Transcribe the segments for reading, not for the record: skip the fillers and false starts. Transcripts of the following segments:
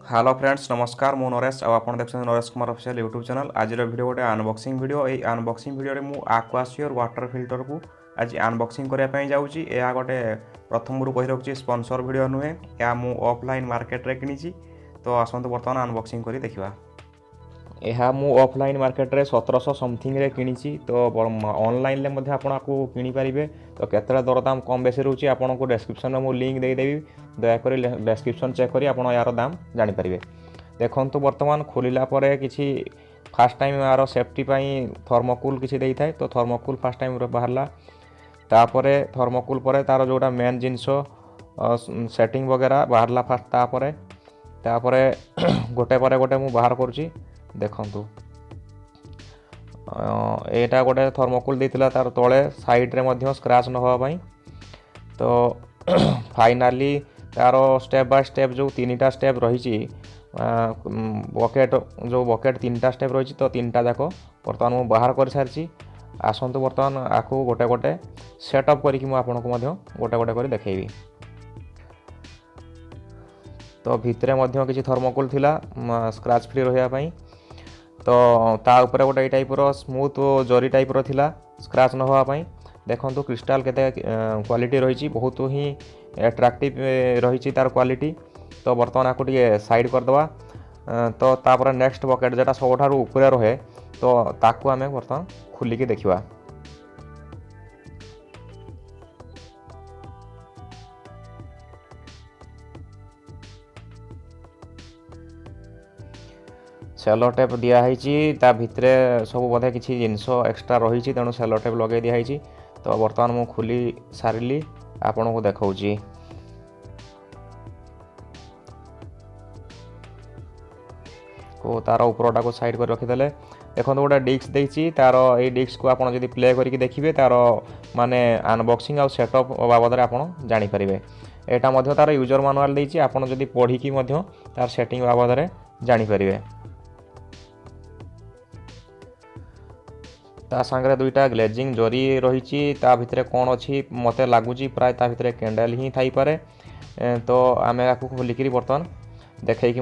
Hello friends नमस्कार मु नरेश आप देखते Naresh Kumar official YouTube channel आज वीडियो गोटे अनबॉक्सिंग वीडियो ये अनबॉक्सिंग वीडियो मु आक्वाश्योर वाटर फिल्टर को आज अनबॉक्सिंग करने जाऊँगी यह गोटे प्रथम कही रखुच्छी स्पॉन्सर वीडियो नुहे या मु ऑफलाइन मार्केट रे किनी तो आसतु बर्तमान अनबॉक्सिंग करी देखिबा। यह मु ऑफलाइन मार्केट रे 1700 समथिंग रे किनी तो ऑनलाइन ले मध्य आपन को किनी परिबे तो केतरा दरदाम कम बेसी रहउची आपन को डिस्क्रिप्शन में मु लिंक दे देबी दया करी डिस्क्रिप्शन चेक करी आपन यार दाम जानि परिबे। देखंतु वर्तमान खोलिला परे किछि फास्ट टाइम यार सेफ्टी पई थर्मोकूल किछि देई थाए तो थर्मोकूल फास्ट टाइम रे बाहरला तापरे थर्मोकूल परे तार जोटा मेन जिंसो सेटिंग वगैरह बाहरला फास्ट तापरे गोटे परे गोटे मु बाहर करूची। देखंतु एटा गोटे थर्मोकूल देइतिला तार तळे साइड रे मध्य स्क्रैच न होवा पई तो फाइनली तार स्टेप बाय स्टेप जो तीनटा स्टेप रही बकेट जो बकेट तीनटा स्टेप रही तो तीनटा जाक बर्तमान मु बाहर कर सारी आसतु बर्तमान आकु गोटे गोटे सेटअप करी मु आपनको मध्य गोटे गोटे कर देखैबी। तो भितरे मध्य किछि थर्मोकूल थिला स्क्रैच फ्री रहिया पई तो ता ऊपर गोटे टाइप रो स्मूथ जरी टाइप रो थिला स्क्रैच न होवा पई। देखंतु क्रिस्टल केते क्वालिटी रही बहुत ही अट्रैक्टिव रही तार क्वालिटी तो बर्तमान आपको टे साइड करदे तो तापर नेक्स्ट बकेट जेटा सबठार ऊपर रहे तो ताकू आम बर्तमान खोलिकी देखा। सेलो टेप दिखाई ता भितरे सब बोधे किसी जिनस एक्सट्रा रही तेणु सेलो टेप लगे दिखाई तो बर्तमान मु खोली सारिली आपन को देखौची। को तार उपरटा को साइड कर रखीदे देखो गोटे डिस्क देती तार ये डिस्क को आपड़ जब प्ले करके देखिए तार माने अनबॉक्सिंग आउ सेटअप बाबद आपड़ जानीपारे यहाँ तार यूजर मानुआल देती आपड़ जब पढ़ी तार सेटिंग बाबद जानीपारे। ता सांगरे दुईटा ग्लेजिंग जरी रही भितर कौन अच्छी मत लगुच प्राय ता भितर कैंडल ही थी पारे तो आम या खोलिकी बर्तमान देखी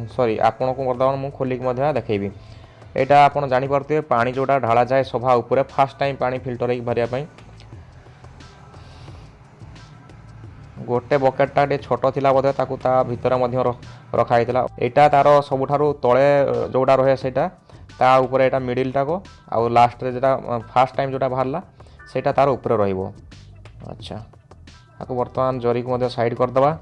सॉरी आपण को बर्तमान मुझे खोलिकी देखी यहाँ आप जापे पानी जोटा ढाला जाए सभा उपरे फास्ट टाइम पानी फिल्टर हो भरिया गोटे बकेटा टे छोट थिला बोधे ताकू ता भितर रखाई यहाँ तार सबुठारु तले जोटा रहे सेटा ता ऊपर एटा मिडिल टाको आउ लास्ट रे जेटा फास्ट टाइम जोटा बाहरला सेटा तार ऊपर रहिबो। अच्छा आपको वर्तमान जरी को साइड करदे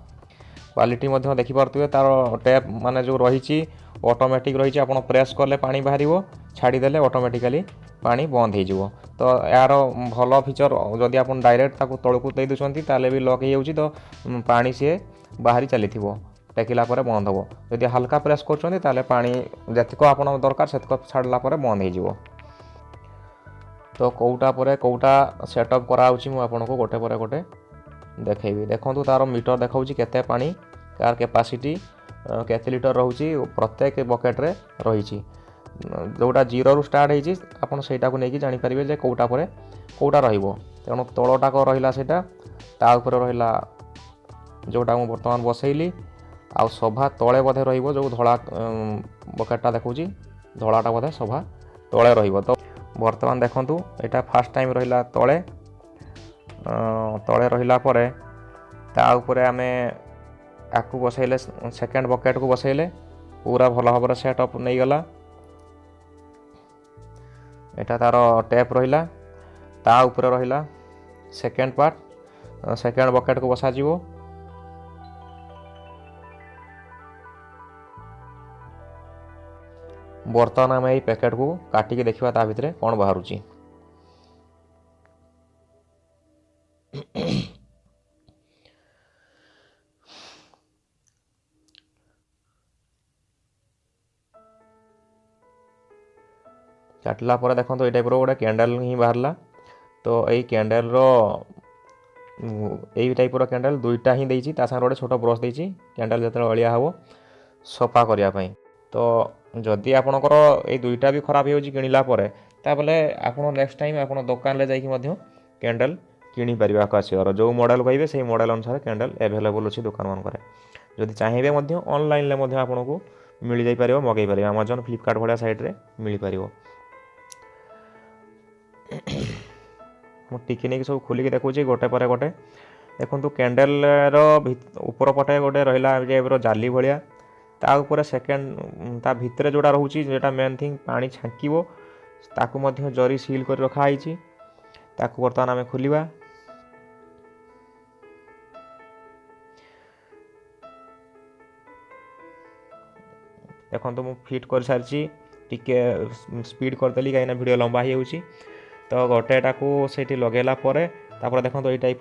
क्वालिटी देखि पारथुए तार टैप माने जो रही ऑटोमेटिक रही आपन प्रेस करले पानी बाहर छाड़ीदेले ऑटोमेटिकली पानी बंद हो तो यार भल फीचर जदि आप डायरेक्ट ताको तलकू दे दूसरी ताले भी लॉक हो तो पानी सी बाहरी चली टेकिला परे बंद हो जदि हल्का प्रेस कर पानी जतिक आप दरकार से छाड़ला बंद हो तो कौटा परे कौटा सेटअप कराऊँगी मुझे गोटे पर गोटे देखी। देखो तार मीटर देखा केते पानी कार कैपेसिटी केते लिटर रोचे प्रत्येक बकेट रे रही जोटा जीरो रु स्टार्ट होती आपड़ से नहीं जानीपारे जे कौटा पर कौटा तेणु तलटाक रहा सेटा ता ऊपर रहा जोटा मुझे बर्तमान बसैली आउ सभा तले बोधे रहिबो जो धड़ा बकेटा देखुची धड़ाटा बोधे सभा तले रहिबो तो बर्तमान देखंतु एटा फास्ट टाइम रहिला तले तले रहिला परे ता ऊपर आमे आकु बसैले सेकेंड बकेट को बसैले पूरा भल भाव सेटअप नहीं गला एटा तार टैप रहिला ता ऊपर रहिला सेकेंड पार्ट सेकेंड बकेट को बसा जीवो बर्तमान आम यही पैकेट को काटिकी देखा ता भितर कौन बाहर काटला पर देखो तो ये टाइप गोटे कैंडल ही बाहरला तो यही कैंडल यही टाइप कैंडल दुईटा ही देती गोटे छोट ब्रश देती कैंडल जो अलिया हम सफा करने तो जदि आपणकर ये दुईटा भी खराब हो किणला ताबले आप नेक्स्ट टाइम आप दुकान ले जाइए कैंडल किनी पारे आकाशीयर जो मॉडल कहे से मॉडल अनुसार कैंडल एभेलेबल अच्छी दुकान मानक जदि चाहिए मध्य ऑनलाइन ले मध्य आपको मिल जाई परिबो मगै परिबो Amazon फ्लिपकार्ट भलिया साइट रे मिल परिबो। मु टिके नहीं सब खोलिक देखुची गोटे पर गोटे देखो कैंडल ऊपर पटे गोटे रहा टाइप जाली भाया ता ऊपर सेकेंड ता भितर जोड़ा रोचे जोटा मेन थिंग पानी छांकिबो ताकू मध्य जरी सील कर रखाई ताकू बर्तमान आम खोलिबा। देखो मु फिट कर सारी टिके स्पीड करदेली कहीं वीडियो लंबा हो तो गोटेटा को सेठी लगेला परे तापर देखो ये टाइप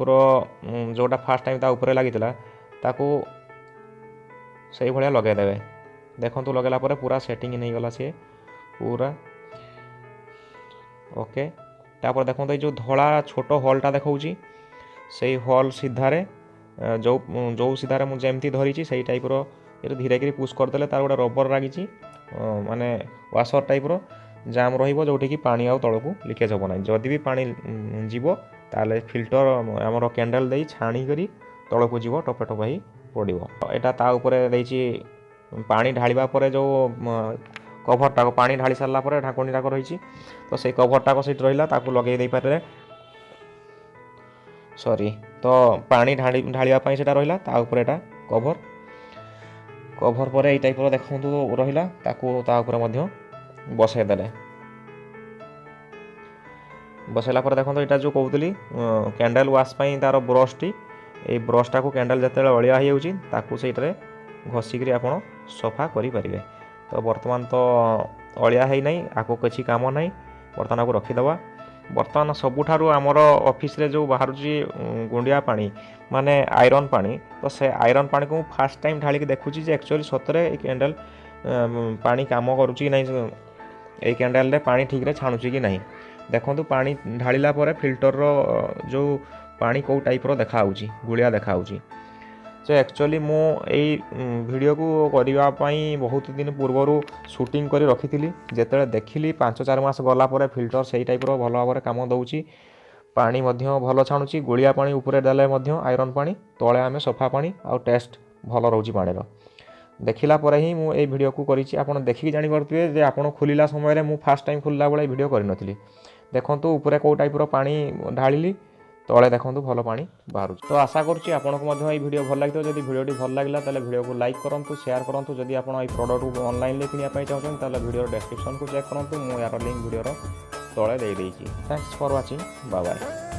जोटा फास्ट टाइम ता ऊपर लगी ताकू से भाया लगेदेवे। देखो लगेला परे पूरा सेटिंग नहीं गला सी पूरा ओके। तापर देखो ये जो धड़ा छोट हॉलटा देखौची से हॉल सीधारे जो जो सीधारे मुझे एमती धरी से टाइप ये धीरे धीरे पुश करदे तार गोटे रबर लगी माने वाशर टाइप जाम रोटी कि पानी आउ तलू लिकेज हम ना जदि भी पानी जीव ताले फिल्टर आमर कैंडल दे छाणी करी तलू जीव टपे टपा ही पड़ो। यहाँ ता ऊपर देछि पानी ढालिबा परे जो कभरटा को पानी ढाली सारा पर ढाकुणी टाक रही तो से कभरटा को सीट रहा ताकू लगे दे पारे सॉरी तो पानी ढालिया से रहा ता ऊपर एटा कभर कभर पर यही टाइप देखु रहा ताकू बसईदे बसैला देखो यहाँ जो कहूली कैंडल वाश तार ब्रश टी ये ब्रशटा को कैंडल जिते अलिया हो से घषिक आप सफा करें। तो बर्तमान तो अलिया है नहीं आपको किसी काम ना बर्तमान आपको रखीदे। बर्तमान सबुठारु आमर ऑफिस रे जो बाहर गुंडिया पानी माने आयरन पानी तो से आयरन पानी को फास्ट टाइम ढालिक देखुची जे एक्चुअली सतरे कैंडल पानी काम करुची नहीं ये कैंडल रे पानी ठीक रे छाणुची कि नहीं। देखो पानी ढालिला परे फिल्टर रो जो पानी कौ टाइप रो देखाउची गुलिया देखाउची तो एक्चुअली मु वीडियो को करने बहुत दिन पूर्वर शूटिंग कर रखी जिते देखिली 5-4 मास गला पर फिल्टर से टाइप रो भल भाव काम दौची पानी भल छाणुची गुलिया पानी ऊपर देले आयरन पानी तले आम सफा पानी आउ टेस्ट भल रोची पानी देखला पर ही मुझे वीडियो को करी आप देखिक जानीपे जे आप खोलिला समय मु फास्ट टाइम खोलला बेले वीडियो करनी देखूँ ऊपर कौ टाइप रो पानी ढाली तले देखो भल पानी बाहर। तो आशा करुँची आपको वीडियो भल लगे जब वीडियो भल लगे तो वीडियो को लाइक करूँ शेयर करूँ जदि आप प्रोडक्ट को ऑनलाइन किनापी चाहते वीडियो डिस्क्रिप्शन को चेक करूँ मुझे यार लिंक वीडियो तले दे देइछि। Thanks for watching bye bye.